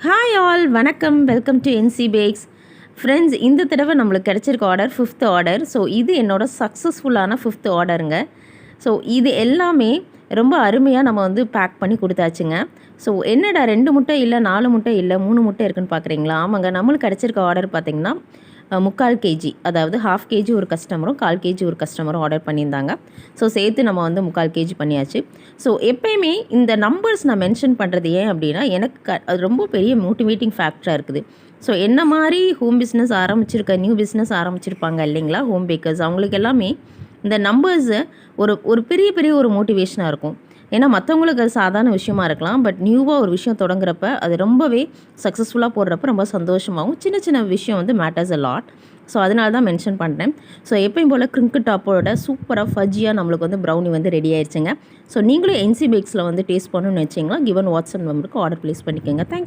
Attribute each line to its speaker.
Speaker 1: Hi all, வணக்கம். Welcome to NC packs. Friends, இந்த தடவை நம்மளுக்கு கிடச்சிருக்க ஆர்டர் 5th ஆர்டர். ஸோ இது என்னோடய சக்ஸஸ்ஃபுல்லான 5th ஆர்டருங்க. ஸோ இது எல்லாமே ரொம்ப அருமையாக நம்ம வந்து பேக் பண்ணி கொடுத்தாச்சுங்க. ஸோ என்னடா 2 முட்டை இல்லை, 4 முட்டை இல்லை, 3 முட்டை இருக்குன்னு பார்க்குறீங்களா? ஆமாங்க, நம்மளுக்கு கிடச்சிருக்க ஆர்டர் பார்த்திங்கன்னா 3/4 kg, அதாவது 1/2 kg ஒரு கஸ்டமரும் 1/4 kg ஒரு கஸ்டமரும் ஆர்டர் பண்ணியிருந்தாங்க. ஸோ சேர்த்து நம்ம வந்து 3/4 kg பண்ணியாச்சு. ஸோ எப்போயுமே இந்த நம்பர்ஸ் நான் மென்ஷன் பண்ணுறது ஏன் அப்படின்னா, எனக்கு அது ரொம்ப பெரிய மோட்டிவேட்டிங் ஃபேக்டராக இருக்குது. ஸோ என்ன மாதிரி ஹோம் பிஸ்னஸ் நியூ பிஸ்னஸ் ஆரம்பிச்சிருப்பாங்க இல்லைங்களா, ஹோம் பேக்கர்ஸ், அவங்களுக்கு எல்லாமே இந்த நம்பர்ஸு ஒரு பெரிய ஒரு மோட்டிவேஷனாக இருக்கும். ஏன்னா மற்றவங்களுக்கு அது சாதாரண விஷயமா இருக்கலாம், பட் நியூவாக ஒரு விஷயம் தொடங்குறப்ப அது ரொம்பவே சக்ஸஸ்ஃபுல்லாக போடுறப்ப ரொம்ப சந்தோஷமாகவும், சின்ன விஷயம் வந்து மேட்டர்ஸ் அ லாட். ஸோ அதனால தான் மென்ஷன் பண்ணுறேன். ஸோ எப்பயும் போல் கிரிங்க் டாப்போட சூப்பராக ஃபஜ்ஜியாக நம்மளுக்கு வந்து ப்ரௌனி வந்து ரெடி ஆயிடுச்சுங்க. ஸோ நீங்களும் என்சி பேக்ஸில் வந்து டேஸ்ட் பண்ணணும்னு வச்சிங்களா, கிவன் வாட்ஸ்அப் நம்பருக்கு ஆர்டர் ப்ளேஸ் பண்ணிக்கோங்க. தேங்க்யூ.